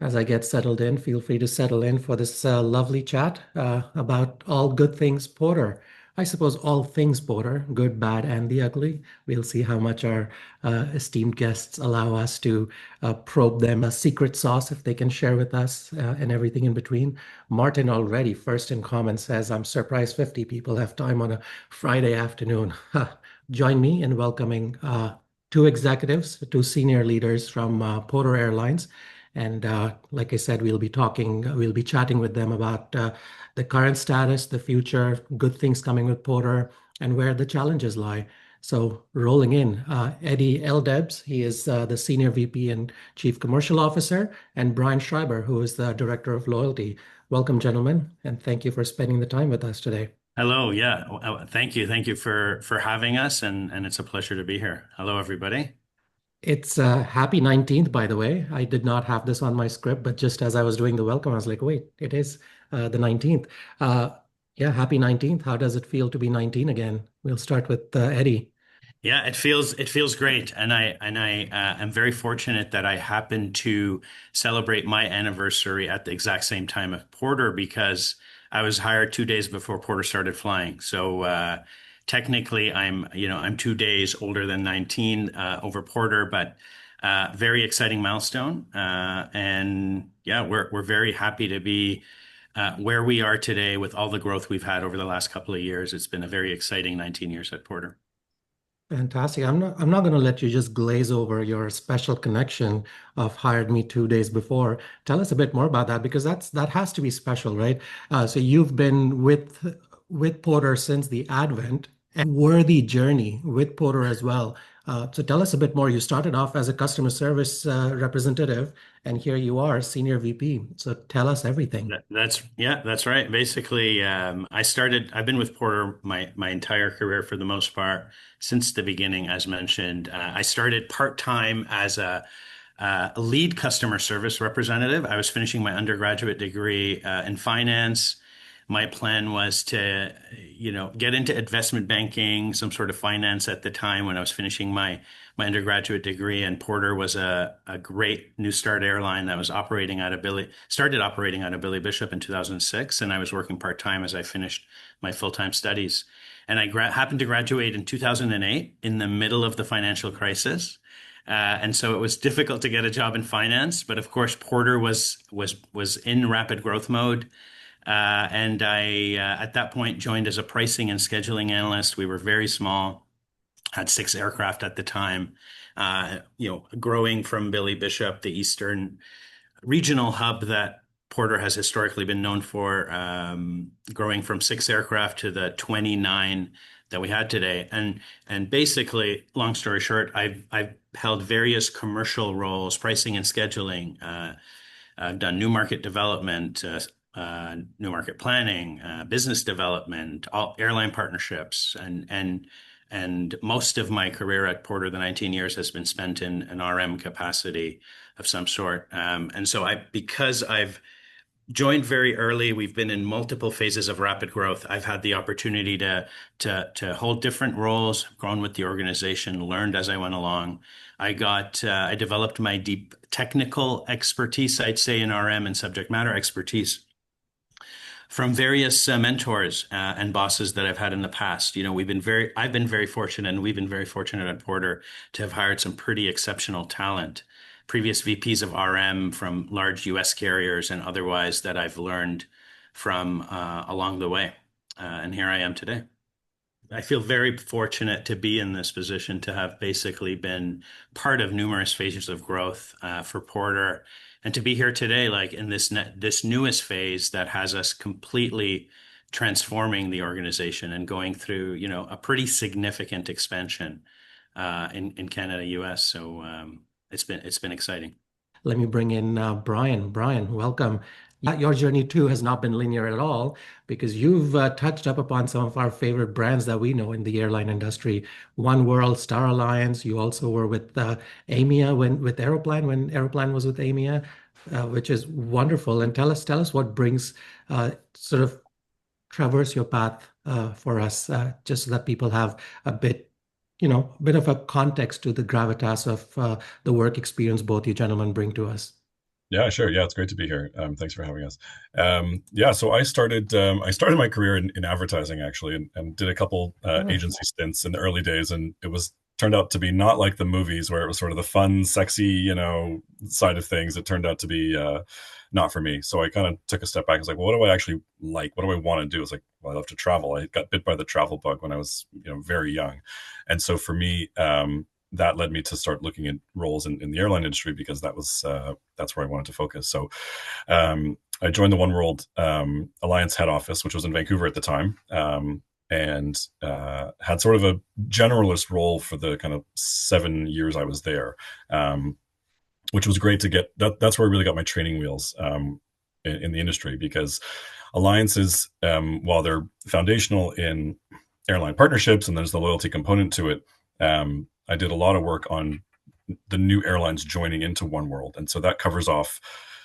As I get settled in, feel free to settle in for this lovely chat about all good things Porter. I suppose all things Porter, good, bad, and the ugly. We'll see how much our esteemed guests allow us to probe them a secret sauce if they can share with us and everything in between. Martin already first in comment says, I'm surprised 50 people have time on a Friday afternoon. Join me in welcoming two executives, two senior leaders from Porter Airlines. And like I said, we'll be chatting with them about the current status, the future, good things coming with Porter, and where the challenges lie. So rolling in, Eddie Eldebs, he is the Senior VP and Chief Commercial Officer, and Brian Schreiber, who is the Director of Loyalty. Welcome, gentlemen, and thank you for spending the time with us today. Hello. Yeah. Thank you. Thank you for having us, and it's a pleasure to be here. Hello, everybody. It's happy 19th, by the way. I did not have this on my script, but just as I was doing the welcome, I was like, wait, it is the 19th. Uh, yeah, happy 19th. How does it feel to be 19 again? We'll start with Eddie. Yeah, it feels great, and I am very fortunate that I happen to celebrate my anniversary at the exact same time of Porter because I was hired 2 days before Porter started flying. So technically, I'm 2 days older than 19 over Porter, but very exciting milestone. And yeah, we're very happy to be where we are today with all the growth we've had over the last couple of years. It's been a very exciting 19 years at Porter. Fantastic. I'm not going to let you just glaze over your special connection of hired me 2 days before. Tell us a bit more about that because that has to be special, right? So you've been with Porter since the advent and worthy journey with Porter as well. So tell us a bit more. You started off as a customer service representative, and here you are, senior VP. So tell us everything. That's right. Basically, I've been with Porter my entire career for the most part since the beginning, as mentioned. I started part-time as a lead customer service representative. I was finishing my undergraduate degree in finance. My plan was to, get into investment banking, some sort of finance at the time when I was finishing my undergraduate degree. And Porter was a great new start airline that was started operating out of Billy Bishop in 2006. And I was working part-time as I finished my full-time studies. And I happened to graduate in 2008 in the middle of the financial crisis. And so it was difficult to get a job in finance, but of course Porter was in rapid growth mode. And I, at that point, joined as a pricing and scheduling analyst. We were very small, had 6 aircraft at the time, growing from Billy Bishop, the Eastern regional hub that Porter has historically been known for, growing from 6 aircraft to the 29 that we had today. And basically, long story short, I've held various commercial roles, pricing and scheduling. I've done new market development, new market planning, business development, all airline partnerships, and most of my career at Porter, the 19 years, has been spent in an RM capacity of some sort. And so because I've joined very early, we've been in multiple phases of rapid growth. I've had the opportunity to hold different roles, grown with the organization, learned as I went along. I developed my deep technical expertise, I'd say, in RM and subject matter expertise from various mentors and bosses that I've had in the past. I've been very fortunate, and we've been very fortunate at Porter to have hired some pretty exceptional talent, previous VPs of RM from large US carriers and otherwise that I've learned from along the way. And here I am today. I feel very fortunate to be in this position, to have basically been part of numerous phases of growth for Porter, and to be here today, like in this newest phase that has us completely transforming the organization and going through, a pretty significant expansion in Canada, US. So it's been exciting. Let me bring in Brian. Brian, welcome. Your journey too has not been linear at all because you've touched up upon some of our favorite brands that we know in the airline industry. One World, Star Alliance. You also were with AMIA with Aeroplan when Aeroplan was with AMIA, which is wonderful. And tell us what brings sort of traverse your path for us, just so that people have a bit of a context to the gravitas of the work experience both you gentlemen bring to us. Yeah, sure. Yeah, it's great to be here. Thanks for having us. Yeah, so I started my career in advertising actually, and did a couple Oh, agency stints in the early days, and it was turned out to be not like the movies where it was sort of the fun, sexy, side of things. It turned out to be not for me. So I kind of took a step back. I was like, well, what do I actually like? What do I want to do? It's like, well, I love to travel. I got bit by the travel bug when I was, very young, and so for me, that led me to start looking at roles in the airline industry because that's where I wanted to focus. So I joined the One World Alliance head office, which was in Vancouver at the time, and had sort of a generalist role for the kind of 7 years I was there, which was great to get. That's where I really got my training wheels in the industry because alliances, while they're foundational in airline partnerships and there's the loyalty component to it, I did a lot of work on the new airlines joining into One World. And so that covers off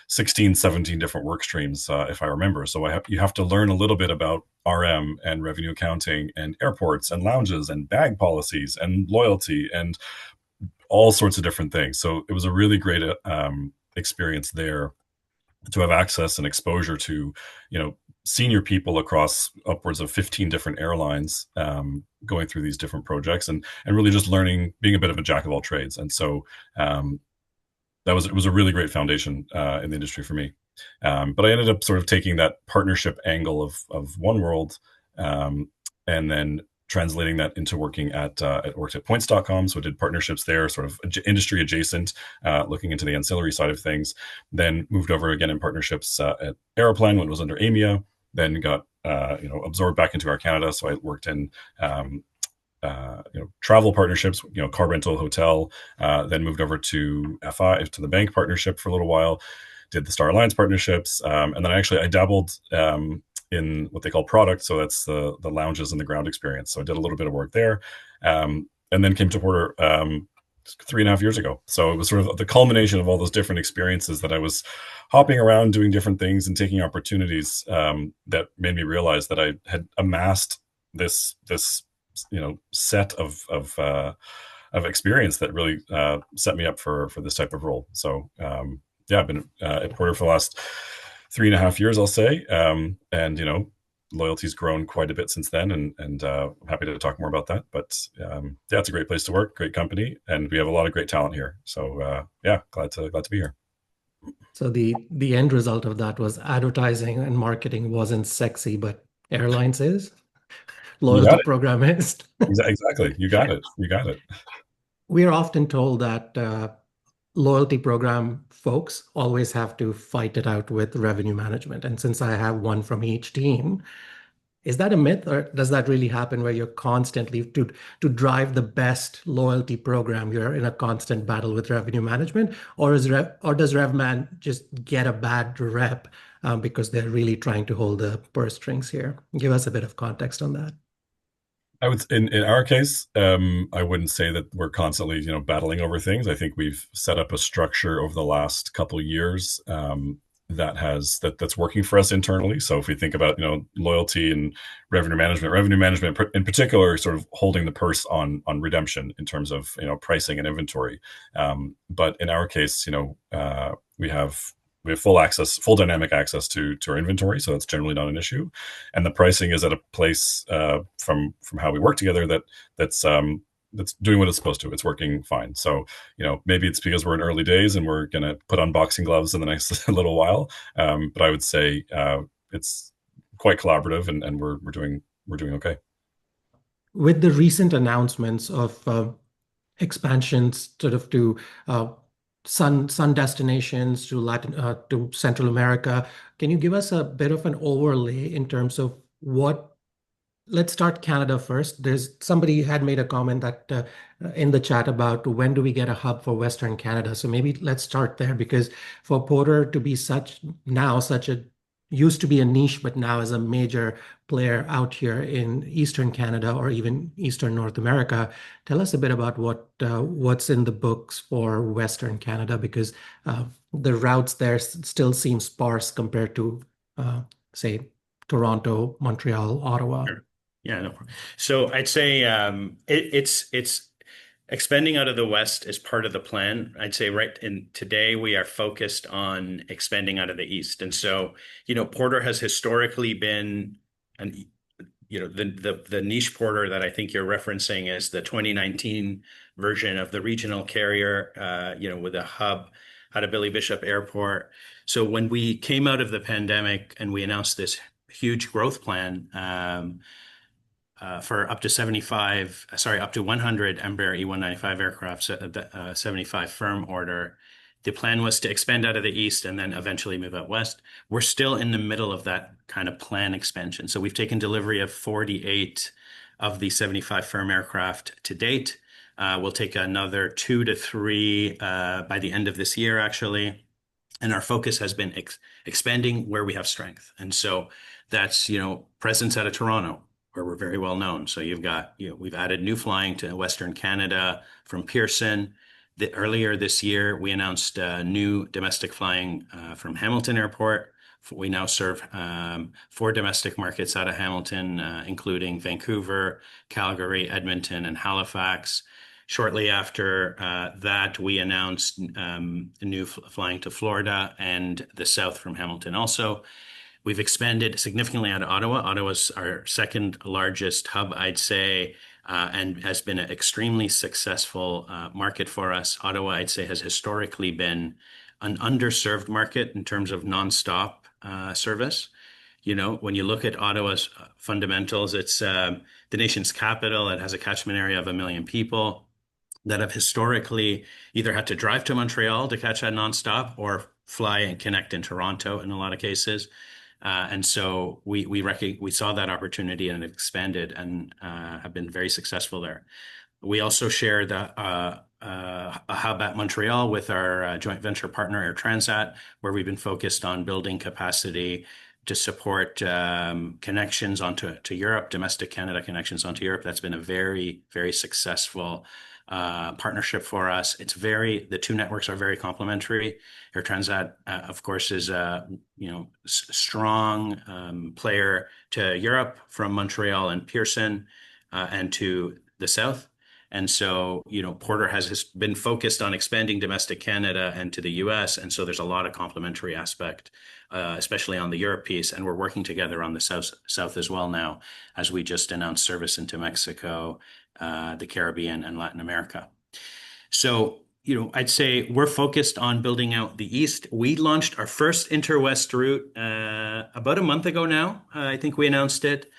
16, 17 different work streams, if I remember. So you have to learn a little bit about RM and revenue accounting and airports and lounges and bag policies and loyalty and all sorts of different things. So it was a really great experience there to have access and exposure to, senior people across upwards of 15 different airlines, going through these different projects and really just learning, being a bit of a jack of all trades. And so it was a really great foundation in the industry for me. But I ended up sort of taking that partnership angle of One World, and then translating that into working at worked at points.com. So I did partnerships there, sort of industry adjacent, looking into the ancillary side of things. Then moved over again in partnerships at Aeroplan when it was under AMIA. Then got absorbed back into Air Canada. So I worked in travel partnerships, car rental, hotel. Then moved over to FI, to the bank partnership for a little while. Did the Star Alliance partnerships, and then I dabbled in what they call product. So that's the lounges and the ground experience. So I did a little bit of work there, and then came to Porter 3.5 years ago. So it was sort of the culmination of all those different experiences that I was hopping around doing different things and taking opportunities, that made me realize that I had amassed this set of experience that really set me up for this type of role. So yeah, I've been at Porter for the last 3.5 years, I'll say, and loyalty's grown quite a bit since then, and I'm happy to talk more about that. But yeah, it's a great place to work, great company, and we have a lot of great talent here. So yeah, glad to be here. so the end result of that was advertising and marketing wasn't sexy, but airlines is, You loyalty got it. program is. Exactly. You got it. You got it. We are often told that loyalty program folks always have to fight it out with revenue management. And since I have one from each team, is that a myth, or does that really happen where you're constantly to drive the best loyalty program, you're in a constant battle with revenue management, or does RevMan just get a bad rep because they're really trying to hold the purse strings here? Give us a bit of context on that. I would, in our case, I wouldn't say that we're constantly, battling over things. I think we've set up a structure over the last couple of years, that's working for us internally. So if we think about, loyalty and revenue management in particular, sort of holding the purse on redemption in terms of, pricing and inventory. But in our case, we have full dynamic access to our inventory, so that's generally not an issue. And the pricing is at a place, from how we work together, that's doing what it's supposed to. It's working fine. So maybe it's because we're in early days and we're going to put on boxing gloves in the next little while. But I would say it's quite collaborative, and we're doing okay. With the recent announcements of expansions sort of to sun destinations to Latin to Central America. Can you give us a bit of an overlay in terms of what? Let's start Canada first. There's somebody had made a comment that in the chat about when do we get a hub for Western Canada. So maybe let's start there, because for Porter to be such a used to be a niche, but now is a major player out here in Eastern Canada or even Eastern North America. Tell us a bit about what's in the books for Western Canada, because the routes there still seem sparse compared to, say, Toronto, Montreal, Ottawa. Sure. Yeah, no problem. So I'd say it's Expanding out of the West is part of the plan. I'd say right in today we are focused on expanding out of the East. And so, Porter has historically been an the niche porter that I think you're referencing is the 2019 version of the regional carrier, with a hub out of Billy Bishop Airport. So when we came out of the pandemic and we announced this huge growth plan, for up to 100 Embraer E195 aircraft, 75 firm order. The plan was to expand out of the East and then eventually move out West. We're still in the middle of that kind of plan expansion. So we've taken delivery of 48 of the 75 firm aircraft to date. We'll take another 2 to 3 by the end of this year, actually. And our focus has been expanding where we have strength. And so that's, presence out of Toronto, where we're very well known. So we've added new flying to Western Canada from Pearson. Earlier this year, we announced new domestic flying from Hamilton Airport. We now serve 4 domestic markets out of Hamilton, including Vancouver, Calgary, Edmonton, and Halifax. Shortly after that, we announced new flying to Florida and the South from Hamilton also. We've expanded significantly out of Ottawa. Ottawa's our second largest hub, I'd say, and has been an extremely successful market for us. Ottawa, I'd say, has historically been an underserved market in terms of nonstop service. When you look at Ottawa's fundamentals, it's the nation's capital. It has a catchment area of 1 million people that have historically either had to drive to Montreal to catch that nonstop or fly and connect in Toronto in a lot of cases. And so we saw that opportunity and expanded and have been very successful there. We also share a hub at Montreal with our joint venture partner Air Transat, where we've been focused on building capacity to support connections to Europe, domestic Canada connections onto Europe. That's been a very, very successful partnership for us. The two networks are very complementary. Air Transat, of course, is a strong player to Europe from Montreal and Pearson and to the South. And so, Porter has been focused on expanding domestic Canada and to the US. And so there's a lot of complementary aspect, especially on the Europe piece. And we're working together on the South as well now, as we just announced service into Mexico, the Caribbean, and Latin America. So, I'd say we're focused on building out the East. We launched our first Interwest route about a month ago now. I think we announced it.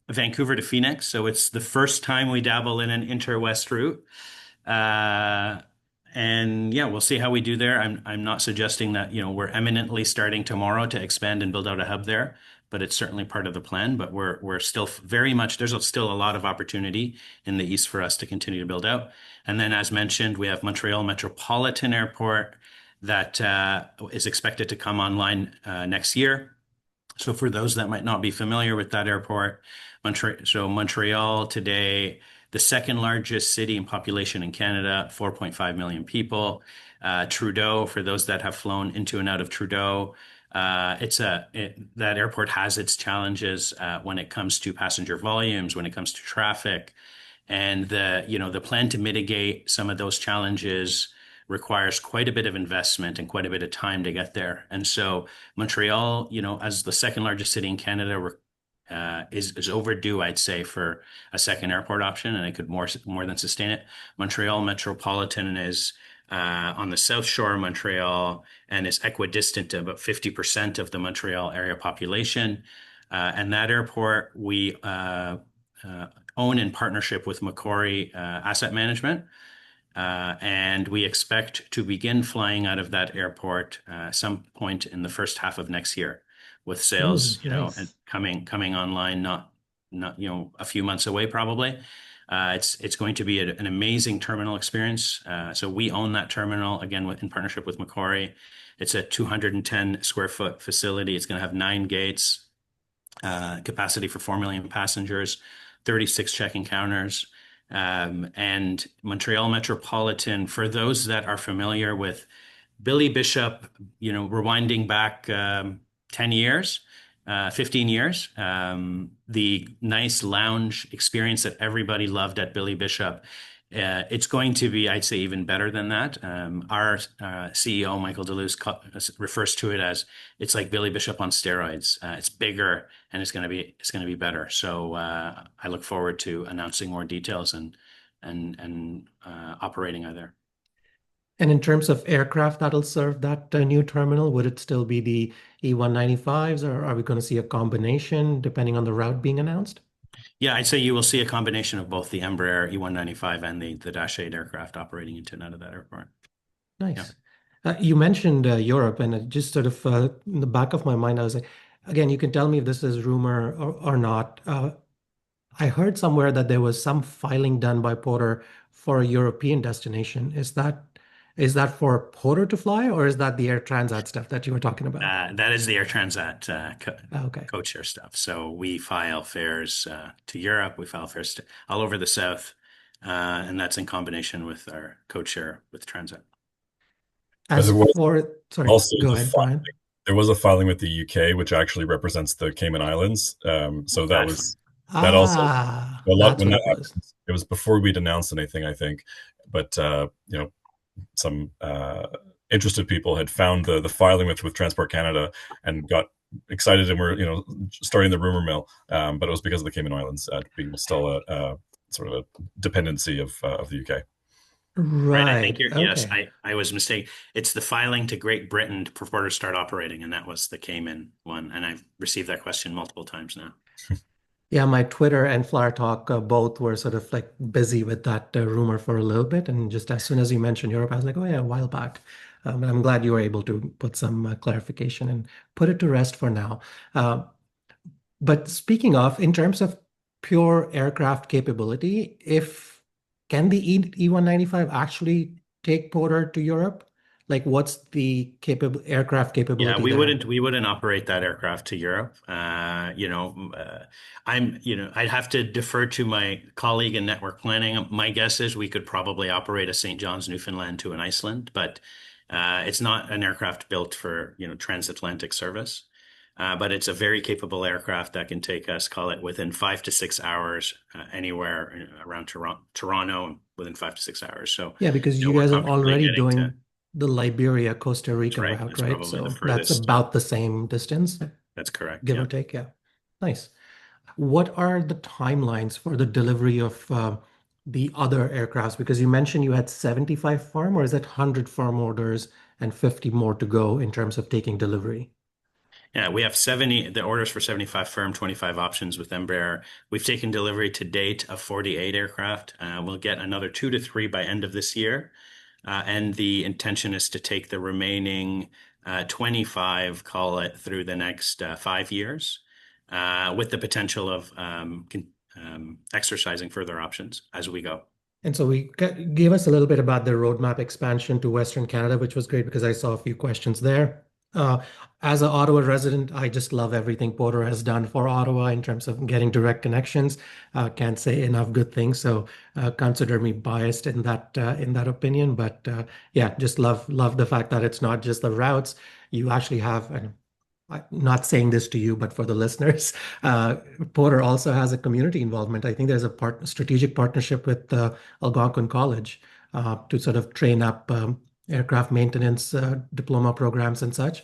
Vancouver to Phoenix. So it's the first time we dabble in an Interwest route. And yeah, we'll see how we do there. I'm not suggesting that, we're eminently starting tomorrow to expand and build out a hub there, but it's certainly part of the plan. But we're still very much, there's still a lot of opportunity in the East for us to continue to build out. And then, as mentioned, we have Montreal Metropolitan Airport that is expected to come online next year. So for those that might not be familiar with that airport, Montreal today, the second largest city in population in Canada, 4.5 million people. Trudeau, for those that have flown into and out of Trudeau, that airport has its challenges when it comes to passenger volumes, when it comes to traffic, and the plan to mitigate some of those challenges requires quite a bit of investment and quite a bit of time to get there. And so Montreal, as the second largest city in Canada, is overdue, I'd say, for a second airport option, and it could more than sustain it. Montreal Metropolitan is on the south shore of Montreal and is equidistant to about 50% of the Montreal area population. And that airport we own in partnership with Macquarie Asset Management. And we expect to begin flying out of that airport some point in the first half of next year, with sales, Nice. and coming online, not a few months away probably. It's going to be an amazing terminal experience. So we own that terminal again in partnership with Macquarie. It's a 210 square foot facility. It's going to have 9 gates, capacity for 4 million passengers, 36 check-in counters. And Montreal Metropolitan, for those that are familiar with Billy Bishop, rewinding back 10 years, 15 years, the nice lounge experience that everybody loved at Billy Bishop It's going to be, I'd say, even better than that. Our CEO, Michael Deleuze, refers to it as it's like Billy Bishop on steroids. It's bigger and it's going to be better. So I look forward to announcing more details and operating out there. And in terms of aircraft that'll serve that new terminal, would it still be the E195s, or are we going to see a combination depending on the route being announced? Yeah, I'd say you will see a combination of both the Embraer E195 and the Dash 8 aircraft operating into and out of that airport. Yeah. Nice. You mentioned Europe, and it just sort of in the back of my mind, I was like, again, you can tell me if this is rumor or not. I heard somewhere that there was some filing done by Porter for a European destination. Is that for Porter to fly, or is that the Air Transat stuff that you were talking about? That is the Air Transat Okay. codeshare stuff. So we file fares to Europe, we file fares to all over the South, and that's in combination with our codeshare with Transat. But As there was for, sorry, also go the ahead, Brian. there was a filing with the UK, which actually represents the Cayman Islands. So that That's was that also Ah, a lot that's when what that it was. happened. It was before we'd announced anything, I think. But some interested people had found the filing with Transport Canada and got excited and were starting the rumor mill. But it was because of the Cayman Islands being still a sort of a dependency of the UK. right. I think Right. yes, Okay. I was mistaken. It's the filing to Great Britain before to start operating, and that was the Cayman one. And I've received that question multiple times now. Yeah, my Twitter and Flyer Talk both were sort of like busy with that rumor for a little bit. And just as soon as you mentioned Europe, I was like, oh, yeah, a while back. But I'm glad you were able to put some clarification and put it to rest for now. Uh, but speaking of, in terms of pure aircraft capability, if can the E195 actually take Porter to Europe? Like, what's the capable aircraft Yeah, capability we there? wouldn't we wouldn't operate that aircraft to Europe. I'd have to defer to my colleague in network planning. My guess is we could probably operate a St. John's, Newfoundland to an Iceland, but it's not an aircraft built for, transatlantic service. But it's a very capable aircraft that can take us, call it within 5 to 6 hours, anywhere around Toronto within 5 to 6 hours. So, Yeah, because you we're guys are comfortably already getting to, doing the Liberia, Costa that's Rica right. route, That's right? probably the So that's furthest. about the same distance, That's correct. give Yeah. or take. Yeah. Nice. What are the timelines for the delivery of the other aircrafts? Because you mentioned you had 75 firm, or is it 100 firm orders and 50 more to go in terms of taking delivery? Yeah, we have the orders for 75 firm, 25 options with Embraer. We've taken delivery to date of 48 aircraft. We'll get another 2 to 3 by end of this year. And the intention is to take the remaining 25, call it, through the next 5 years, with the potential of exercising further options as we go. And so gave us a little bit about the roadmap expansion to Western Canada, which was great because I saw a few questions there. As an Ottawa resident, I just love everything Porter has done for Ottawa in terms of getting direct connections. Can't say enough good things. So consider me biased in that opinion. But yeah, just love the fact that it's not just the routes. You actually have, and I'm not saying this to you, but for the listeners, uh, Porter also has a community involvement. I think there's a strategic partnership with Algonquin College to sort of train up aircraft maintenance diploma programs and such,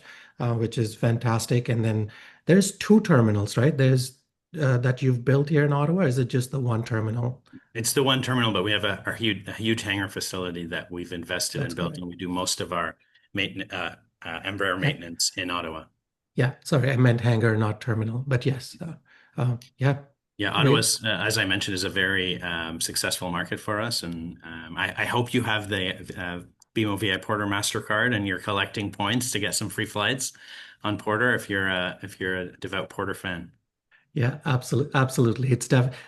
which is fantastic. And then there's two terminals, right? There's that you've built here in Ottawa. Or is it just the one terminal? It's the one terminal, but we have a huge hangar facility that we've invested That's and built, correct. and we do most of our maintenance, Embraer Ha- maintenance in Ottawa. Yeah, sorry, I meant hangar, not terminal. But yes, yeah, Yeah, great. Ottawa's, as I mentioned, is a very successful market for us, and I hope you have the BMO VIPorter MasterCard and you're collecting points to get some free flights on Porter if you're a devout Porter fan. Yeah, absolutely, absolutely.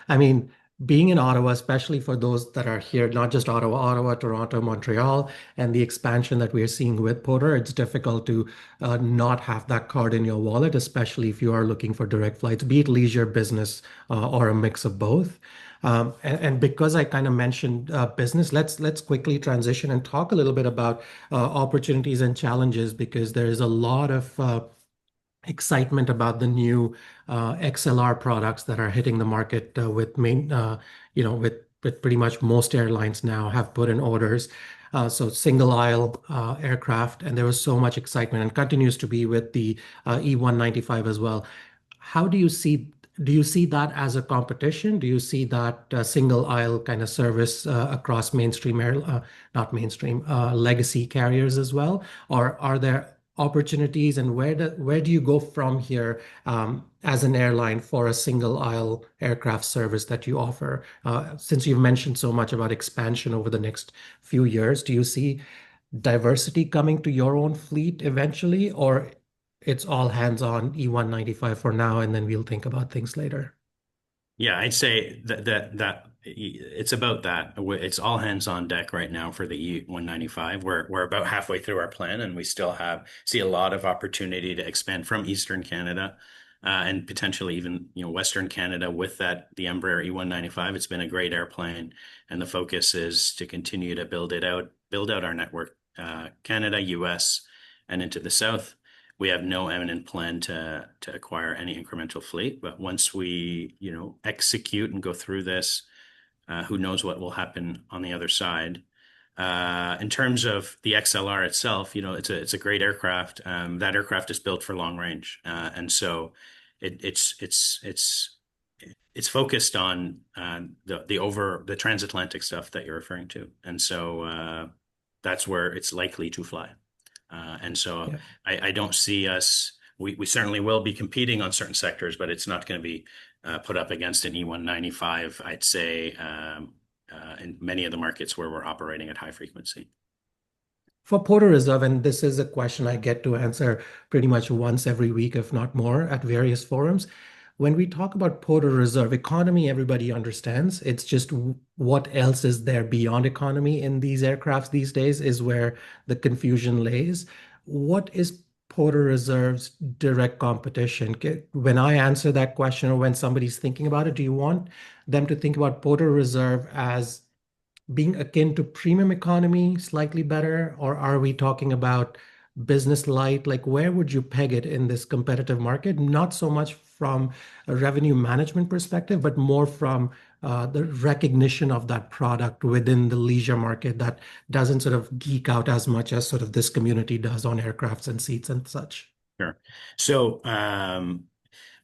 I mean, being in Ottawa, especially for those that are here, not just Ottawa, Toronto, Montreal, and the expansion that we're seeing with Porter, it's difficult to not have that card in your wallet, especially if you are looking for direct flights, be it leisure, business, or a mix of both. And because I kind of mentioned business, let's quickly transition and talk a little bit about opportunities and challenges because there is a lot of excitement about the new XLR products that are hitting the market with but pretty much most airlines now have put in orders. So single aisle aircraft, and there was so much excitement and continues to be with the E195 as well. How do you see that as a competition? Do you see that single aisle kind of service across not mainstream, legacy carriers as well? Or are there opportunities, and where do you go from here as an airline for a single aisle aircraft service that you offer? Since you've mentioned so much about expansion over the next few years, do you see diversity coming to your own fleet eventually, or it's all hands on E195 for now, and then we'll think about things later? Yeah, I'd say that it's about that. It's all hands on deck right now for the E195. We're about halfway through our plan, and we still see a lot of opportunity to expand from Eastern Canada, and potentially even Western Canada with the Embraer E195. It's been a great airplane, and the focus is to continue to build out our network, Canada, US, and into the South. We have no imminent plan to acquire any incremental fleet, but once we, execute and go through this, who knows what will happen on the other side. In terms of the XLR itself, it's a great aircraft. That aircraft is built for long range, and so it's focused on the transatlantic stuff that you're referring to, and so that's where it's likely to fly. And so Yeah. I don't see us, we certainly will be competing on certain sectors, but it's not going to be put up against an E195, I'd say, in many of the markets where we're operating at high frequency. For Porter Reserve, and this is a question I get to answer pretty much once every week, if not more, at various forums. When we talk about Porter Reserve, economy, everybody understands. It's just what else is there beyond economy in these aircrafts these days is where the confusion lays. What is Porter Reserve's direct competition? When I answer that question, or when somebody's thinking about it, do you want them to think about Porter Reserve as being akin to premium economy, slightly better, or are we talking about business light? Like, where would you peg it in this competitive market? Not so much from a revenue management perspective, but more from the recognition of that product within the leisure market that doesn't sort of geek out as much as sort of this community does on aircrafts and seats and such. Sure. So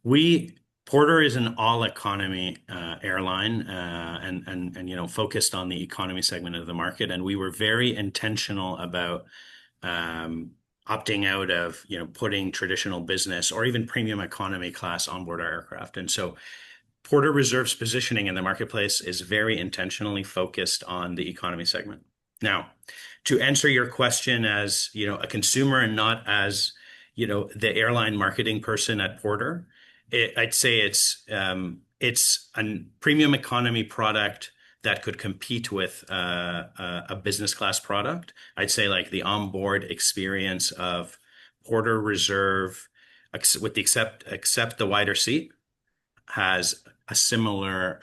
we Porter is an all economy airline, and focused on the economy segment of the market, and we were very intentional about opting out of putting traditional business or even premium economy class on board our aircraft. And so Porter Reserve's positioning in the marketplace is very intentionally focused on the economy segment. Now, to answer your question as a consumer and not as the airline marketing person at Porter, I'd say it's a premium economy product that could compete with a business class product. I'd say like the onboard experience of Porter Reserve, with the except the wider seat, has a similar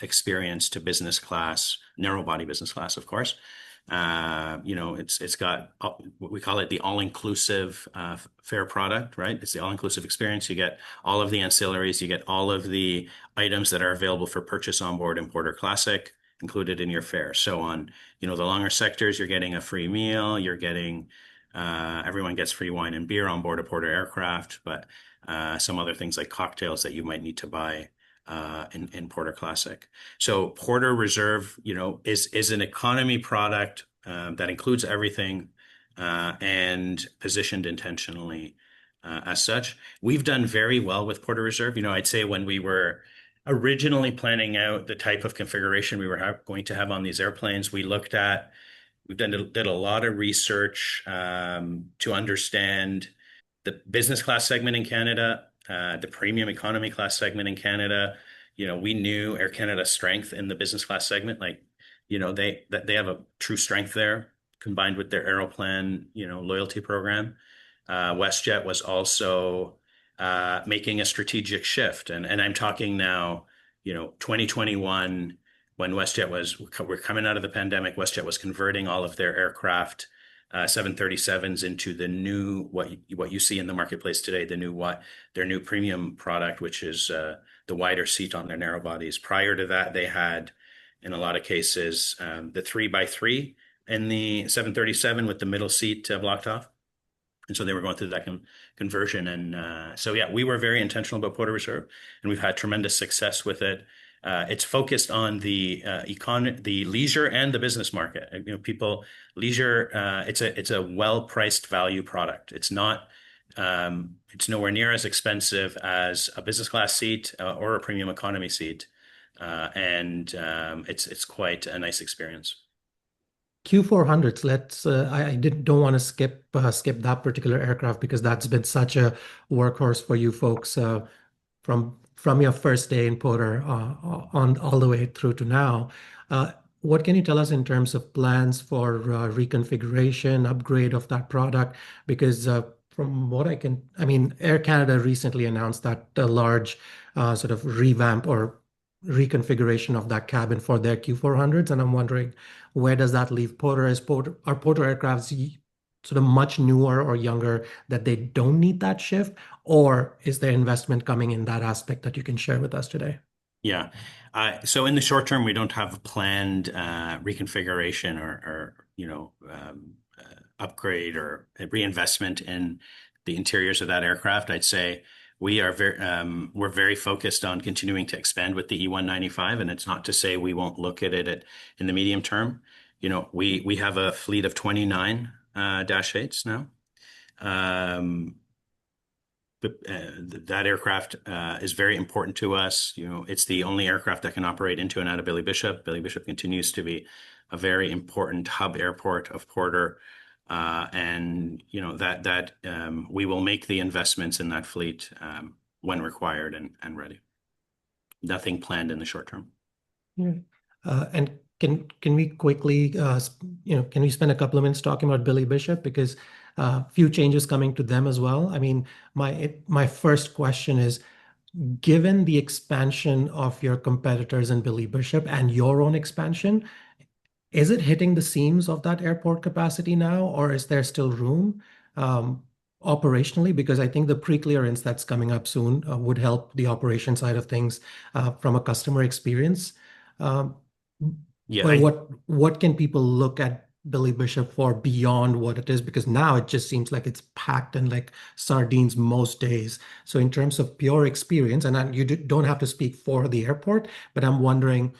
experience to business class, narrow body business class, of course. It's got what we call it the all-inclusive fare product, right? It's the all-inclusive experience. You get all of the ancillaries, you get all of the items that are available for purchase on board in Porter Classic included in your fare. So on, the longer sectors, you're getting a free meal, you're getting everyone gets free wine and beer on board a Porter aircraft, but some other things like cocktails that you might need to buy in Porter Classic. So Porter Reserve, is an economy product that includes everything and positioned intentionally as such. We've done very well with Porter Reserve. I'd say when we were originally planning out the type of configuration we were going to have on these airplanes, we did a lot of research to understand the business class segment in Canada, the premium economy class segment in Canada. We knew Air Canada's strength in the business class segment. Like, they have a true strength there combined with their Aeroplan, loyalty program. WestJet was also making a strategic shift. And I'm talking now, 2021, when we're coming out of the pandemic, WestJet was converting all of their aircraft, 737s into the new, what you see in the marketplace today, their new premium product, which is the wider seat on their narrow bodies. Prior to that, they had in a lot of cases, the 3x3 in the 737 with the middle seat blocked off. And so they were going through that conversion. And so, yeah, we were very intentional about Porter Reserve, and we've had tremendous success with it. It's focused on the the leisure and the business market. People leisure. It's a well-priced value product. It's nowhere near as expensive as a business class seat or a premium economy seat, and it's quite a nice experience. Q400s, I don't want to skip that particular aircraft because that's been such a workhorse for you folks from your first day in Porter on all the way through to now. What can you tell us in terms of plans for reconfiguration, upgrade of that product? Because from what I mean, Air Canada recently announced that a large sort of revamp or reconfiguration of that cabin for their Q400s, and I'm wondering where does that leave Porter? Are Porter aircrafts sort of much newer or younger that they don't need that shift, or is there investment coming in that aspect that you can share with us today? Yeah. So in the short term, we don't have a planned reconfiguration upgrade or a reinvestment in the interiors of that aircraft. I'd say we're very focused on continuing to expand with the E195, and it's not to say we won't look at it in the medium term. We have a fleet of 29 Dash 8s now. But that aircraft is very important to us. It's the only aircraft that can operate into and out of Billy Bishop. Billy Bishop continues to be a very important hub airport of Porter, and that we will make the investments in that fleet when required and ready. Nothing planned in the short term. Yeah. And can we quickly, can we spend a couple of minutes talking about Billy Bishop because a few changes coming to them as well. I mean, my first question is, given the expansion of your competitors in Billy Bishop and your own expansion, is it hitting the seams of that airport capacity now, or is there still room operationally? Because I think the pre-clearance that's coming up soon would help the operation side of things from a customer experience. Yeah, But what can people look at Billy Bishop for beyond what it is? Because now it just seems like it's packed and like sardines most days. So in terms of pure experience, and you don't have to speak for the airport, but I'm wondering,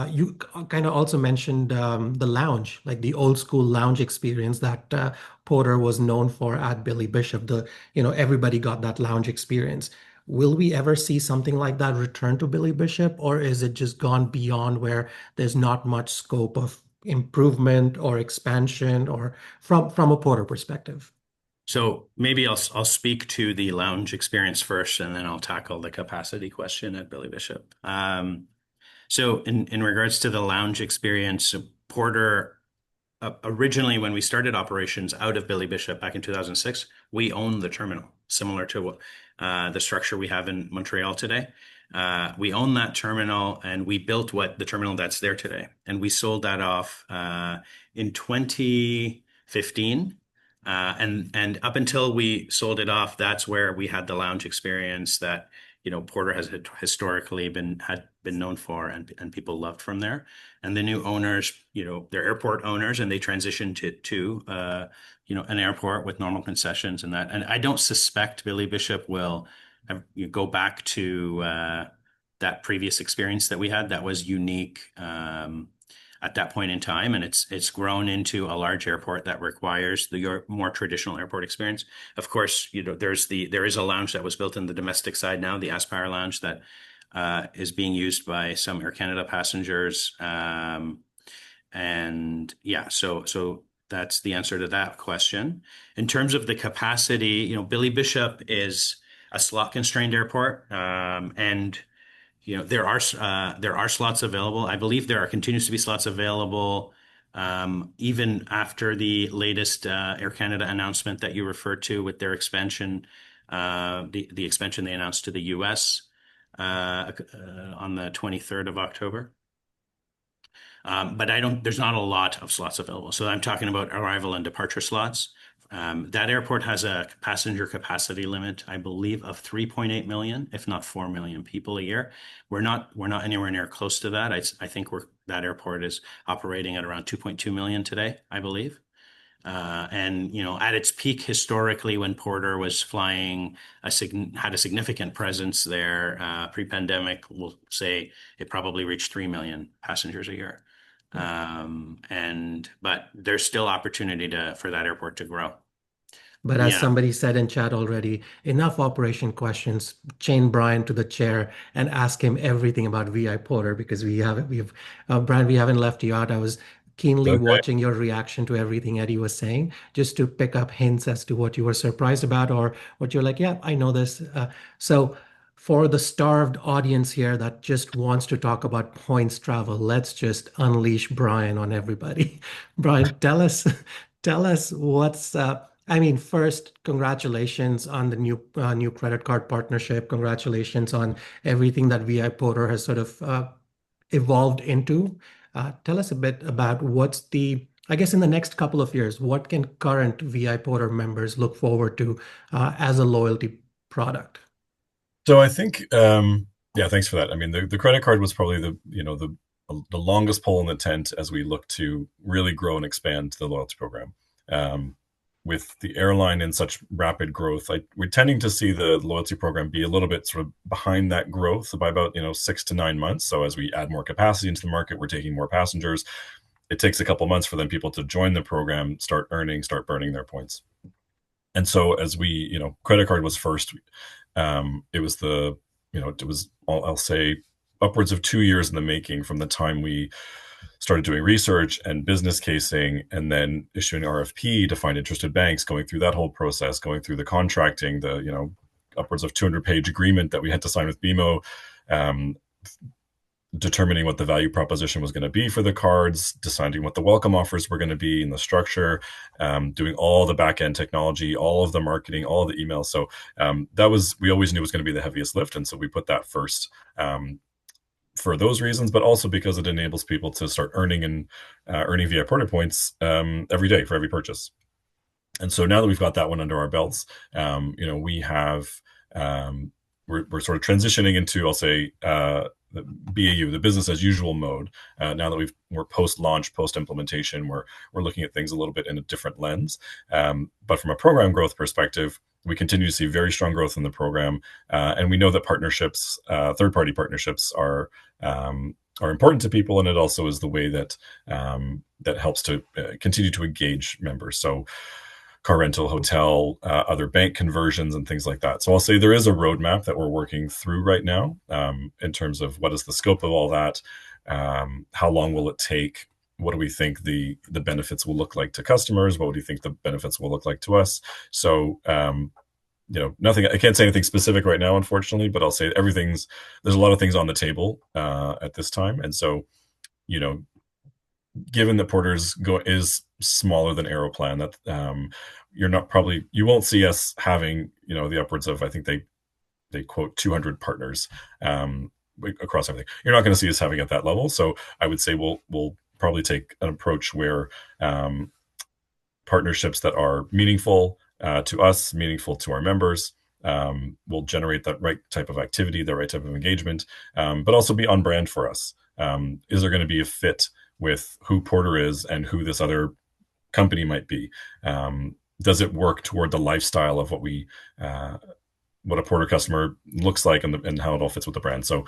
you kind of also mentioned the lounge, like the old school lounge experience that Porter was known for at Billy Bishop. Everybody got that lounge experience. Will we ever see something like that return to Billy Bishop, or is it just gone beyond where there's not much scope of improvement or expansion or from a Porter perspective? So maybe I'll speak to the lounge experience first, and then I'll tackle the capacity question at Billy Bishop. So in regards to the lounge experience, Porter originally, when we started operations out of Billy Bishop back in 2006, we owned the terminal, similar to the structure we have in Montreal today. We own that terminal, and we built the terminal that's there today. And we sold that off in 2015. And up until we sold it off, that's where we had the lounge experience that Porter has historically been known for and people loved from there. And the new owners, they're airport owners, and they transitioned to an airport with normal concessions and that. And I don't suspect Billy Bishop will go back to that previous experience that we had that was unique at that point in time, and it's grown into a large airport that requires the more traditional airport experience. Of course, there is a lounge that was built in the domestic side now, the Aspire Lounge, that is being used by some Air Canada passengers, and yeah, so that's the answer to that question. In terms of the capacity, Billy Bishop is a slot constrained airport, and there are slots available. I believe there continues to be slots available even after the latest Air Canada announcement that you referred to with their expansion, the expansion they announced to the US on the 23rd of October. But there's not a lot of slots available. So I'm talking about arrival and departure slots That airport has a passenger capacity limit, I believe, of 3.8 million, if not 4 million people a year. We're not anywhere near close to that. I think that airport is operating at around 2.2 million today, I believe. And at its peak historically, when Porter was flying, had a significant presence there, pre-pandemic, we'll say it probably reached 3 million passengers a year. But there's still opportunity for that airport to grow. But as Yeah. somebody said in chat already, enough operation questions. Chain Brian to the chair and ask him everything about VIPorter because Brian, we haven't left you out. I was keenly Okay. watching your reaction to everything Eddie was saying, just to pick up hints as to what you were surprised about or what you're like, yeah, I know this. So for the starved audience here that just wants to talk about points travel, let's just unleash Brian on everybody. Brian, tell us what's I mean, first, congratulations on the new credit card partnership. Congratulations on everything that VIPorter has sort of evolved into. Tell us a bit about I guess in the next couple of years, what can current VIPorter members look forward to as a loyalty product? So I think, yeah, thanks for that. I mean, the credit card was probably the longest pole in the tent as we look to really grow and expand the loyalty program. With the airline in such rapid growth, we're tending to see the loyalty program be a little bit sort of behind that growth by about 6 to 9 months. So as we add more capacity into the market, we're taking more passengers. It takes a couple months for them people to join the program, start burning their points. And so as credit card was first. It was I'll say upwards of 2 years in the making from the time we started doing research and business casing and then issuing RFP to find interested banks, going through that whole process, going through the contracting, upwards of 200-page agreement that we had to sign with BMO, determining what the value proposition was going to be for the cards, deciding what the welcome offers were going to be and the structure, doing all the back end technology, all of the marketing, all of the emails. So we always knew it was going to be the heaviest lift. And so we put that first for those reasons, but also because it enables people to start earning VIPorter points every day for every purchase. And so now that we've got that one under our belts, we have, we're sort of transitioning into, I'll say, the BAU, the business as usual mode. Now that we're post-launch, post-implementation, we're looking at things a little bit in a different lens. But from a program growth perspective, we continue to see very strong growth in the program, and we know that partnerships, third-party partnerships, are important to people, and it also is the way that helps to continue to engage members. So car rental, hotel, other bank conversions and things like that. So I'll say there is a roadmap that we're working through right now in terms of what is the scope of all that, how long will it take, what do we think the benefits will look like to customers, what do you think the benefits will look like to us. So nothing, I can't say anything specific right now, unfortunately, but I'll say there's a lot of things on the table at this time. And so, given that Porter's is smaller than Aeroplan, that you won't see us having the upwards of, I think they quote 200 partners across everything. You're not going to see us having at that level. So I would say we'll probably take an approach where partnerships that are meaningful to us, meaningful to our members, will generate that right type of activity, the right type of engagement, but also be on brand for us. Is there going to be a fit with who Porter is and who this other company might be? Does it work toward the lifestyle of what a Porter customer looks like and how it all fits with the brand? So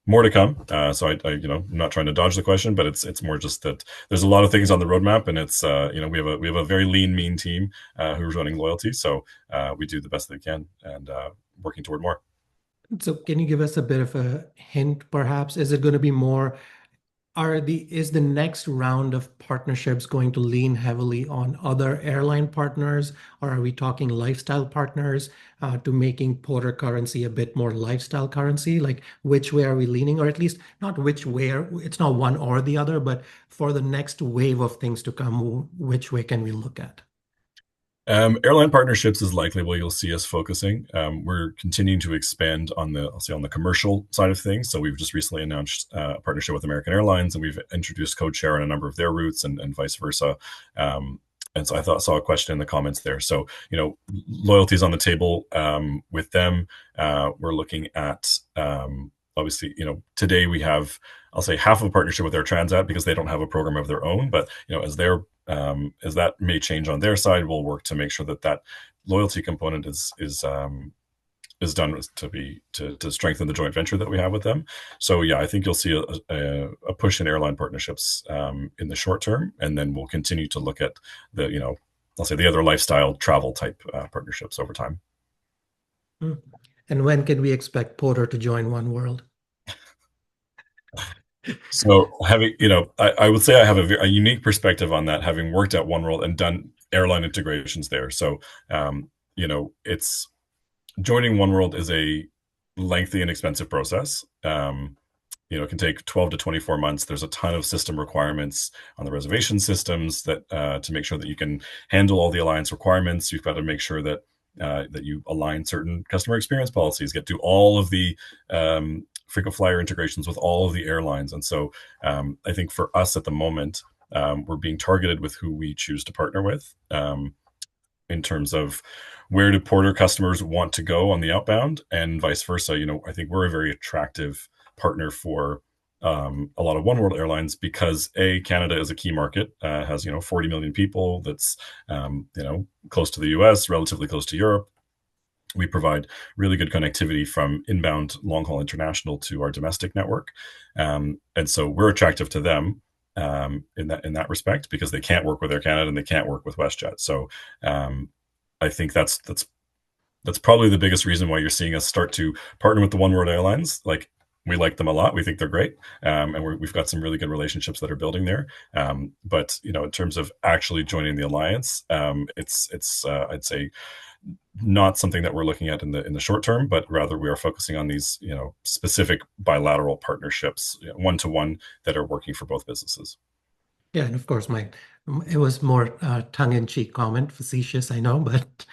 more to come. So I'm not trying to dodge the question, but it's more just that there's a lot of things on the roadmap, and it's we have a very lean, mean team who's running loyalty. So we do the best that we can and working toward more. So can you give us a bit of a hint, perhaps? Is it going to be more? Is the next round of partnerships going to lean heavily on other airline partners, or are we talking lifestyle partners to making Porter currency a bit more lifestyle currency? Like, which way are we leaning, or at least not which way? It's not one or the other, but for the next wave of things to come, which way can we look at? Airline partnerships is likely where you'll see us focusing. We're continuing to expand on the commercial side of things. So we've just recently announced a partnership with American Airlines, and we've introduced code share on a number of their routes and vice versa. And so saw a question in the comments there. So, loyalty is on the table with them. We're looking at, obviously, today we have, I'll say, half of a partnership with Air Transat because they don't have a program of their own. But, as that may change on their side, we'll work to make sure that loyalty component is done to strengthen the joint venture that we have with them. So yeah, I think you'll see a push in airline partnerships in the short term, and then we'll continue to look at I'll say the other lifestyle travel type partnerships over time. And when can we expect Porter to join Oneworld? So having, I would say I have a unique perspective on that, having worked at Oneworld and done airline integrations there. So, it's joining Oneworld is a lengthy and expensive process. It can take 12 to 24 months. There's a ton of system requirements on the reservation systems that to make sure that you can handle all the alliance requirements. You've got to make sure that you align certain customer experience policies, get to all of the frequent flyer integrations with all of the airlines. And so I think for us at the moment, we're being targeted with who we choose to partner with in terms of where do Porter customers want to go on the outbound and vice versa. I think we're a very attractive partner for a lot of Oneworld airlines because Canada is a key market, has 40 million people. That's close to the US, relatively close to Europe. We provide really good connectivity from inbound long haul international to our domestic network, and so we're attractive to them in that respect because they can't work with Air Canada and they can't work with WestJet. So I think that's probably the biggest reason why you're seeing us start to partner with the Oneworld airlines. Like, we like them a lot. We think they're great. And we've got some really good relationships that are building there. But, in terms of actually joining the alliance, it's I'd say not something that we're looking at in the short term, but rather we are focusing on these, specific bilateral partnerships, one-to-one, that are working for both businesses. Yeah, and of course, it was more tongue-in-cheek comment, facetious, I know, but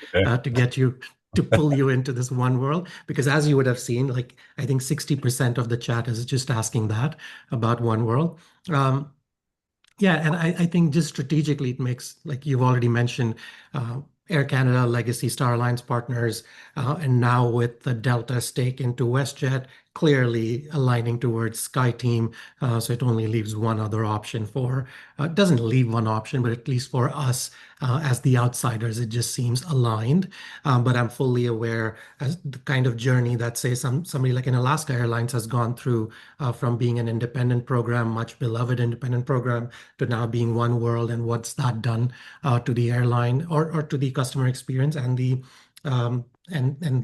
to get you to pull you into this Oneworld, because as you would have seen, like I think 60% of the chat is just asking that about Oneworld. Yeah, and I think just strategically it makes, like you've already mentioned, Air Canada, Legacy Star Alliance partners, and now with the Delta stake into WestJet, clearly aligning towards SkyTeam. So it only leaves one other option it doesn't leave one option, but at least for us as the outsiders, it just seems aligned. But I'm fully aware as the kind of journey that, say, somebody like an Alaska Airlines has gone through from being an independent program, much beloved independent program, to now being Oneworld, and what's that done to the airline or to the customer experience and the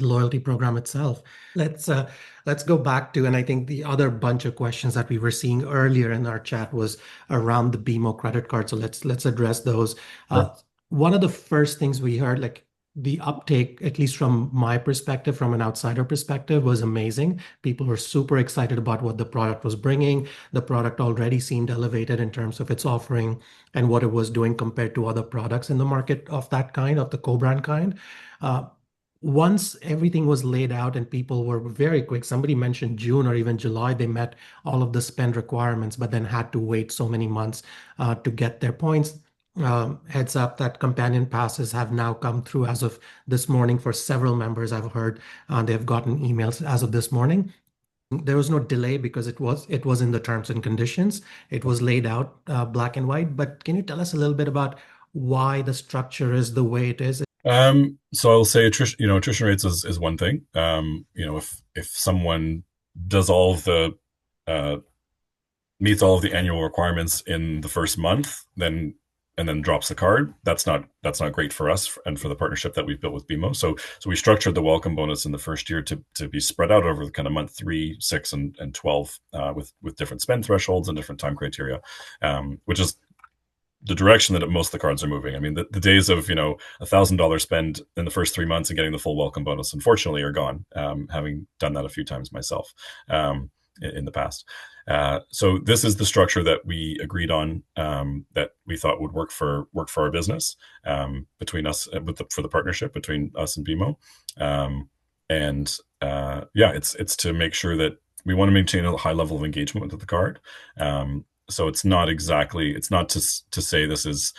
loyalty program itself. Let's go back to, and I think the other bunch of questions that we were seeing earlier in our chat was around the BMO credit card. So let's address those. One of the first things we heard, like the uptake, at least from my perspective, from an outsider perspective, was amazing. People were super excited about what the product was bringing. The product already seemed elevated in terms of its offering and what it was doing compared to other products in the market of that kind, of the co-brand kind. Once everything was laid out and people were very quick, somebody mentioned June or even July, they met all of the spend requirements, but then had to wait so many months to get their points. Heads up that companion passes have now come through as of this morning for several members. I've heard they've gotten emails as of this morning. There was no delay because it was in the terms and conditions. It was laid out black and white. But can you tell us a little bit about why the structure is the way it is? So I'll say attrition rates is one thing. If someone does all of the meets all of the annual requirements in the first month, and then drops the card, that's not great for us and for the partnership that we've built with BMO. So we structured the welcome bonus in the first year to be spread out over kind of month 3, 6, and 12 with different spend thresholds and different time criteria, which is the direction that most of the cards are moving. I mean, the days of $1,000 spend in the first 3 months and getting the full welcome bonus, unfortunately, are gone. Having done that a few times myself in the past. So this is the structure that we agreed on, that we thought would work for our business, between us for the partnership between us and BMO. It's to make sure that we want to maintain a high level of engagement with the card. So it's not to say this is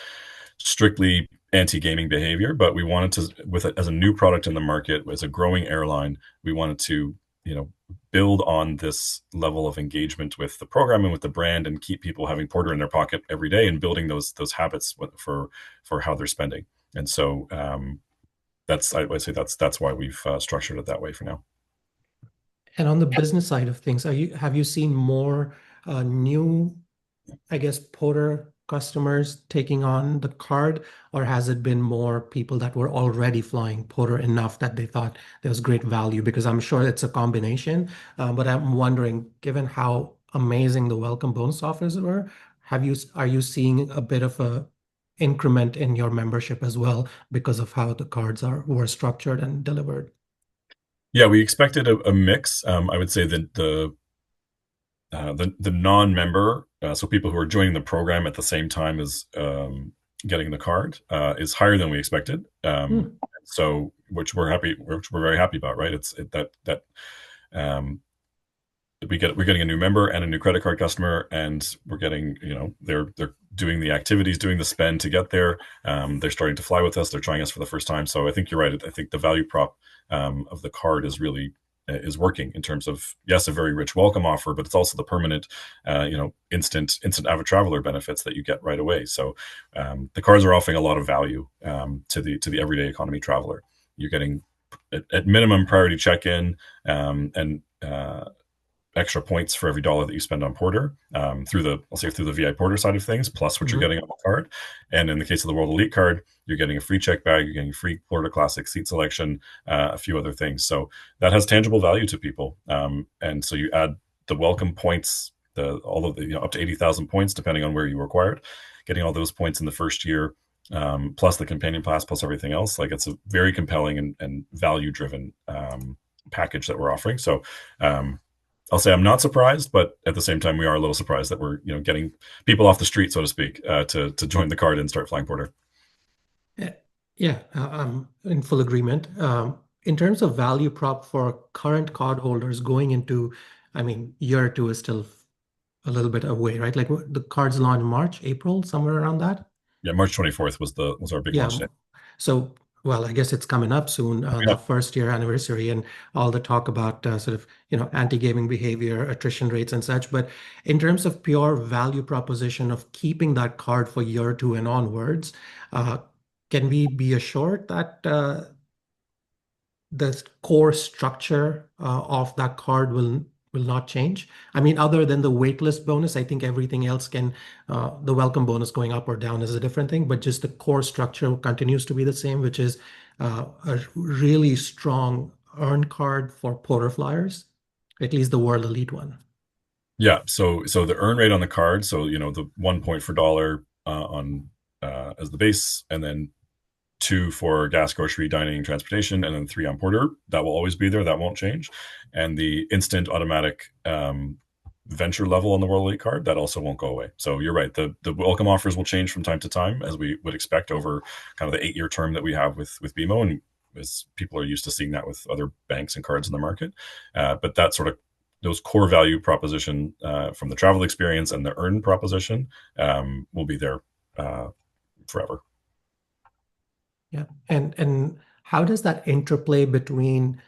strictly anti-gaming behavior, but we wanted to, with it as a new product in the market, as a growing airline, we wanted to, build on this level of engagement with the program and with the brand, and keep people having Porter in their pocket every day and building those habits for how they're spending. And so that's I would say that's why we've structured it that way for now. And on the business side of things, have you seen more new, I guess, Porter customers taking on the card, or has it been more people that were already flying Porter enough that they thought there was great value? Because I'm sure it's a combination, but I'm wondering, given how amazing the welcome bonus offers were, are you seeing a bit of a increment in your membership as well because of how the cards were structured and delivered? Yeah, we expected a mix. I would say that the non-member, so people who are joining the program at the same time as getting the card, is higher than we expected. Hmm. So, which we're very happy about, right? That we're getting a new member and a new credit card customer, and we're getting, they're doing the activities, doing the spend to get there. They're starting to fly with us. They're trying us for the first time. So I think you're right. I think the value prop of the card is working in terms of, yes, a very rich welcome offer, but it's also the permanent, instant avid traveler benefits that you get right away. So the cards are offering a lot of value to the everyday economy traveler. You're getting at minimum priority check-in, and extra points for every dollar that you spend on Porter, through the VIPorter side of things, plus what you're Mhm. getting on the card. And in the case of the World Elite card, you're getting a free check bag, you're getting free Porter Classic seat selection, a few other things. So that has tangible value to people. And so you add the welcome points, all of the, up to 80,000 points, depending on where you acquired, getting all those points in the first year, plus the companion pass, plus everything else. Like, it's a very compelling and value driven package that we're offering. So I'll say I'm not surprised, but at the same time, we are a little surprised that we're, getting people off the street, so to speak, to join the card and start flying Porter. Yeah, yeah, I'm in full agreement. In terms of value prop for current cardholders going into, I mean, year two is still a little bit away, right? Like the cards launch in March, April, somewhere around that. Yeah, March 24th was our big launch Yeah. day. So, well, I guess it's coming up soon, Yeah. the first year anniversary, and all the talk about sort of, anti-gaming behavior, attrition rates and such. But in terms of pure value proposition of keeping that card for year two and onwards, uh, can we be assured that the core structure of that card will not change? I mean, other than the waitlist bonus, I think everything else can, the welcome bonus going up or down is a different thing, but just the core structure continues to be the same, which is a really strong earn card for Porter Flyers, at least the World Elite one. Yeah. So the earn rate on the card, so the 1 point for dollar on as the base, and then 2 for gas, grocery, dining, and transportation, and then 3 on Porter. That will always be there. That won't change. And the instant automatic venture level on the World Elite card, that also won't go away. So you're right. The welcome offers will change from time to time, as we would expect over kind of the 8-year term that we have with BMO, and as people are used to seeing that with other banks and cards in the market. But that sort of, those core value proposition from the travel experience and the earn proposition will be there forever. Yeah. And how does that interplay between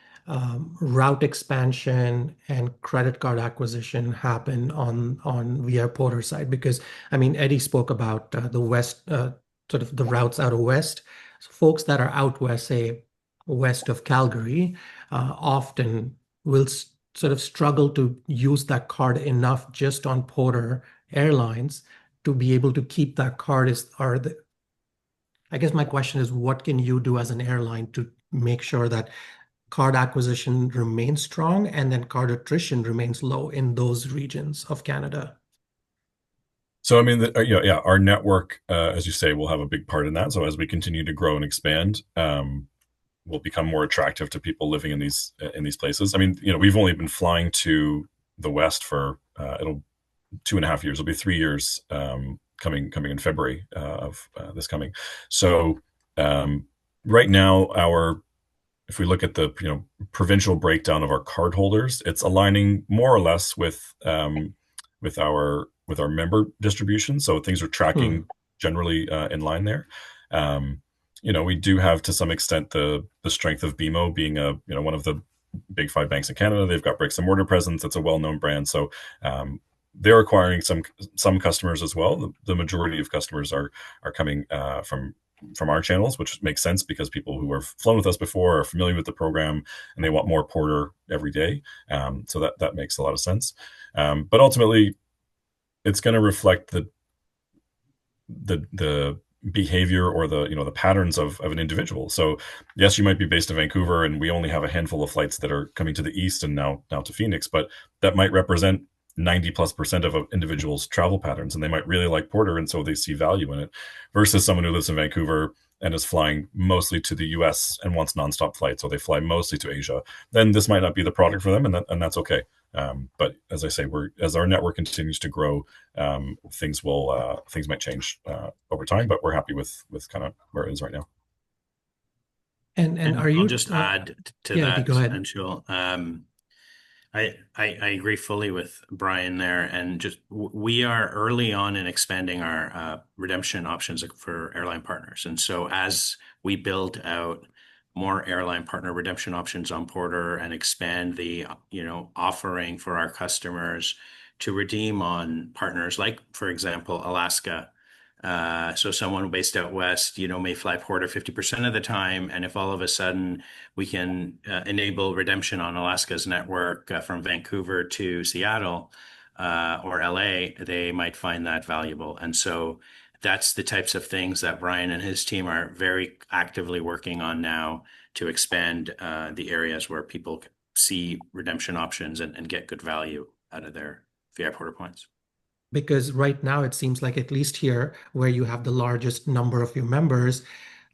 route expansion and credit card acquisition happen on VIPorter side? Because I mean, Eddie spoke about the west, sort of the routes out of west. So folks that are out west, say west of Calgary, often will sort of struggle to use that card enough just on Porter Airlines to be able to keep that card. I guess my question is, what can you do as an airline to make sure that card acquisition remains strong and then card attrition remains low in those regions of Canada? So I mean, yeah, our network, as you say, will have a big part in that. So as we continue to grow and expand, we'll become more attractive to people living in these places. I mean, we've only been flying to the west for it'll 2.5 years. It'll be 3 years coming in February of this coming. So right now, if we look at the provincial breakdown of our card holders, it's aligning more or less with our member distribution. So things are Hmm. tracking generally in line there. We do have to some extent the strength of BMO being one of the big five banks in Canada. They've got bricks and mortar presence. It's a well-known brand. So they're acquiring some customers as well. The majority of customers are coming from our channels, which makes sense because people who have flown with us before are familiar with the program and they want more Porter every day. So that makes a lot of sense. But ultimately, it's going to reflect the behavior or the patterns of an individual. So yes, you might be based in Vancouver and we only have a handful of flights that are coming to the east and now to Phoenix, but that might represent 90+% of an individual's travel patterns, and they might really like Porter, and so they see value in it, versus someone who lives in Vancouver and is flying mostly to the US and wants nonstop flights, so they fly mostly to Asia. Then this might not be the product for them, and that's okay. But as I say, as our network continues to grow, things might change over time, but we're happy with kind of where it is right now. And are you? I'll just add to that, go ahead. Anshul. I agree fully with Brian there, and just we are early on in expanding our redemption options for airline partners, and so as we build out more airline partner redemption options on Porter and expand the offering for our customers to redeem on partners like, for example, Alaska. So someone based out west, may fly Porter 50% of the time, and if all of a sudden we can enable redemption on Alaska's network from Vancouver to Seattle or LA, they might find that valuable. And so that's the types of things that Brian and his team are very actively working on now to expand the areas where people see redemption options and get good value out of their VIPorter points. Because right now it seems like, at least here where you have the largest number of your members,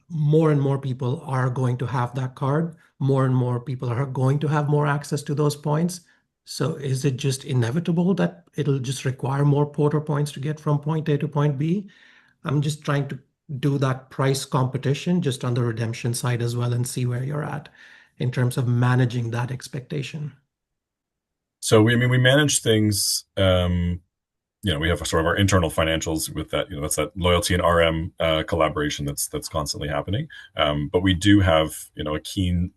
more and more people are going to have that card. More and more people are going to have more access to those points. So is it just inevitable that it'll just require more Porter points to get from point A to point B? I'm just trying to do that price competition just on the redemption side as well and see where you're at in terms of managing that expectation. So we manage things. We have sort of our internal financials with that. That's that loyalty and RM collaboration that's constantly happening. But we do have a keen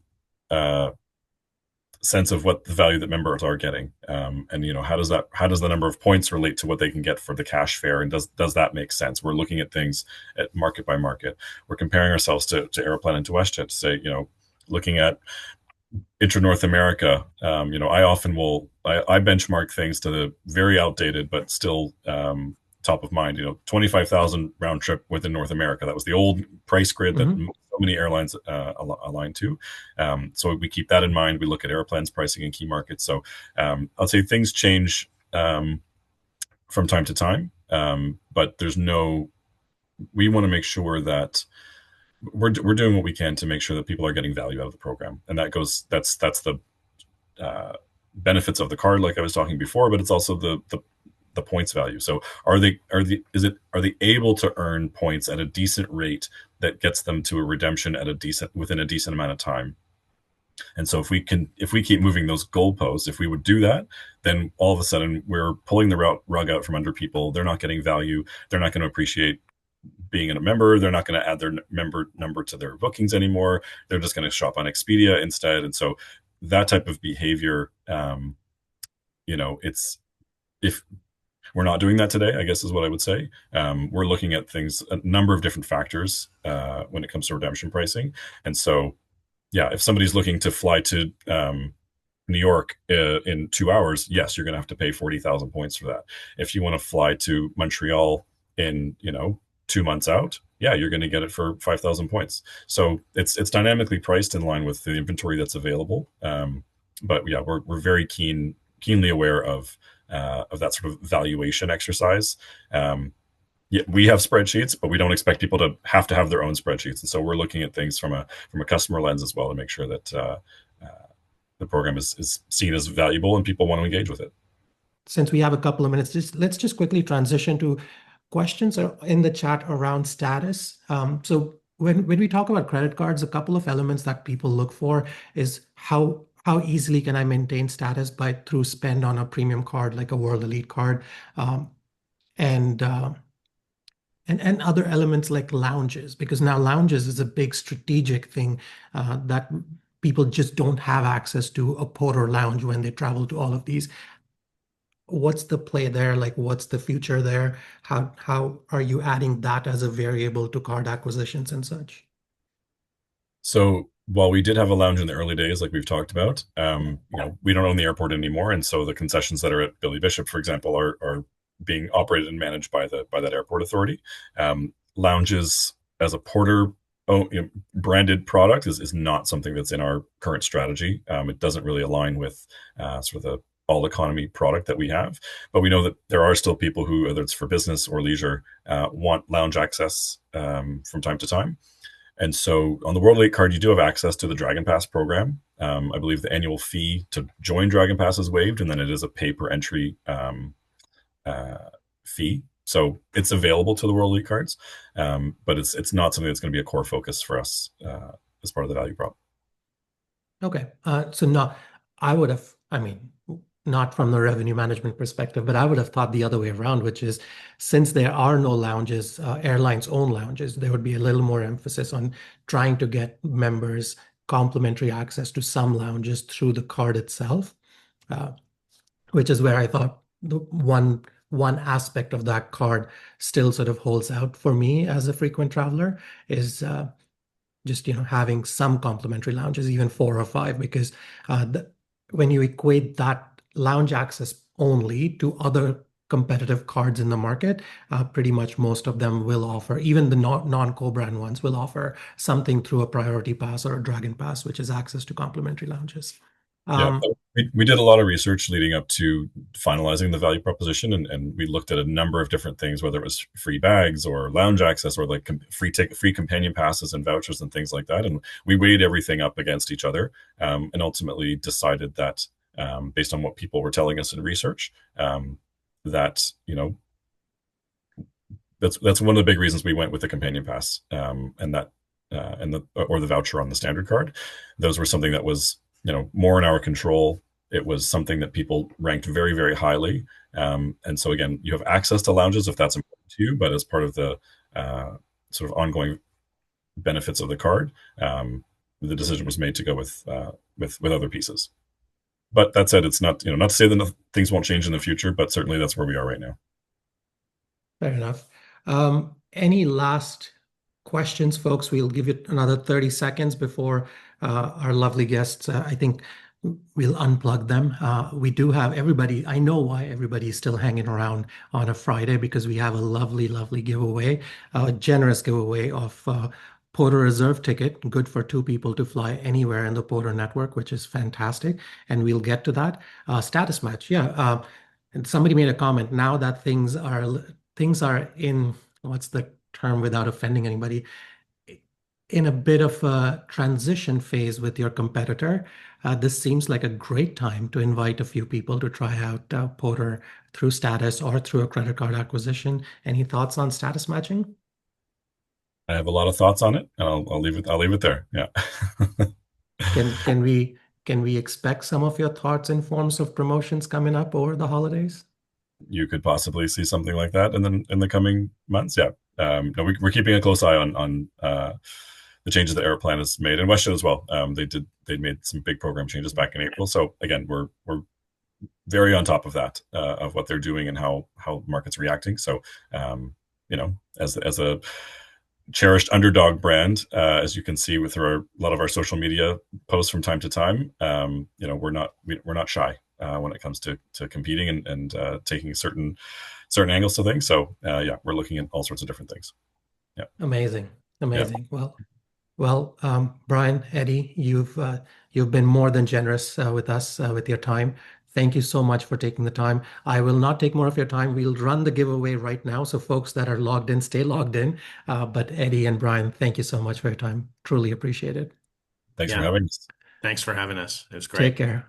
sense of what the value that members are getting, and how does the number of points relate to what they can get for the cash fare, and does that make sense? We're looking at things at market by market. We're comparing ourselves to Aeroplan and to WestJet to say, looking at intra-North America, I often I benchmark things to the very outdated but still top of mind. 25,000 round trip within North America. That was the old price grid that so many airlines align to. So we keep that in mind. We look at Aeroplan's pricing in key markets. So I'll say things change from time to time, but we want to make sure that we're doing what we can to make sure that people are getting value out of the program, and that's the benefits of the card, like I was talking before, but it's also the points value. So are they able to earn points at a decent rate that gets them to a redemption within a decent amount of time? And so if we keep moving those goalposts, if we would do that, then all of a sudden we're pulling the rug out from under people. They're not getting value. They're not going to appreciate being a member. They're not going to add their member number to their bookings anymore. They're just going to shop on Expedia instead. And so that type of behavior, if we're not doing that today, I guess is what I would say. We're looking at things, a number of different factors when it comes to redemption pricing. And so, yeah, if somebody's looking to fly to New York in 2 hours, yes, you're going to have to pay 40,000 points for that. If you want to fly to Montreal in 2 months out, yeah, you're going to get it for 5,000 points. So it's dynamically priced in line with the inventory that's available. But yeah, we're very keenly aware of that sort of valuation exercise. Yeah, we have spreadsheets, but we don't expect people to have their own spreadsheets. And so we're looking at things from a customer lens as well to make sure that the program is seen as valuable and people want to engage with it. Since we have a couple of minutes, let's just quickly transition to questions in the chat around status. So when we talk about credit cards, a couple of elements that people look for is how easily can I maintain status through spend on a premium card like a World Elite card, and And other elements like lounges, because now lounges is a big strategic thing that people just don't have access to a Porter lounge when they travel to all of these. What's the play there? Like, what's the future there? How are you adding that as a variable to card acquisitions and such? So while we did have a lounge in the early days, like we've talked about, we don't own the airport anymore, and so the concessions that are at Billy Bishop, for example, are being operated and managed by that airport authority. Lounges as a Porter branded product is not something that's in our current strategy. It doesn't really align with sort of the all economy product that we have, but we know that there are still people who, whether it's for business or leisure, want lounge access from time to time. And so on the World Elite card, you do have access to the Dragon Pass program. I believe the annual fee to join Dragon Pass is waived, and then it is a pay per entry fee. So it's available to the World Elite cards, but it's not something that's going to be a core focus for us as part of the value prop. Okay. So no, I would have, I mean, not from the revenue management perspective, but I would have thought the other way around, which is since there are no lounges, airlines own lounges, there would be a little more emphasis on trying to get members complimentary access to some lounges through the card itself, uh, which is where I thought the one aspect of that card still sort of holds out for me as a frequent traveler is just having some complimentary lounges, even 4 or 5, because when you equate that lounge access only to other competitive cards in the market, pretty much most of them will offer, even the non-co-brand ones will offer something through a priority pass or a dragon pass, which is access to complimentary lounges. Yeah, Um, we did a lot of research leading up to finalizing the value proposition, and we looked at a number of different things, whether it was free bags or lounge access or like free companion passes and vouchers and things like that. And we weighed everything up against each other, and ultimately decided that based on what people were telling us in research, that that's one of the big reasons we went with the companion pass, and that and the voucher on the standard card. Those were something that was more in our control. It was something that people ranked very, very highly. And so again, you have access to lounges if that's important to you, but as part of the sort of ongoing benefits of the card, the decision was made to go with other pieces. But that said, it's not not to say that things won't change in the future, but certainly that's where we are right now. Fair enough. Any last questions, folks? We'll give you another 30 seconds before our lovely guests, I think we'll unplug them. We do have everybody. I know why everybody is still hanging around on a Friday, because we have a lovely, lovely giveaway, a generous giveaway of Porter Reserve ticket, good for 2 people to fly anywhere in the Porter network, which is fantastic. And we'll get to that. Status match, yeah. And somebody made a comment. Now that things are in, what's the term without offending anybody, in a bit of a transition phase with your competitor, this seems like a great time to invite a few people to try out Porter through status or through a credit card acquisition. Any thoughts on status matching? I have a lot of thoughts on it, and I'll leave it there. Yeah. Can we expect some of your thoughts in forms of promotions coming up over the holidays? You could possibly see something like that in the coming months. Yeah. No, we're keeping a close eye on the changes that Aeroplan has made, and WestJet as well. They made some big program changes back in April. So again, we're very on top of that, of what they're doing and how the market's reacting. So as a cherished underdog brand, as you can see with a lot of our social media posts from time to time, we're not shy when it comes to competing and taking certain angles to things. So yeah, we're looking at all sorts of different things. Yeah. Amazing. Yeah. Well, Brian, Eddie, you've been more than generous with us with your time. Thank you so much for taking the time. I will not take more of your time. We'll run the giveaway right now. So folks that are logged in, stay logged in. But Eddie and Brian, thank you so much for your time. Truly appreciate it. Thanks for having us. Thanks for having us. It was Take great. care.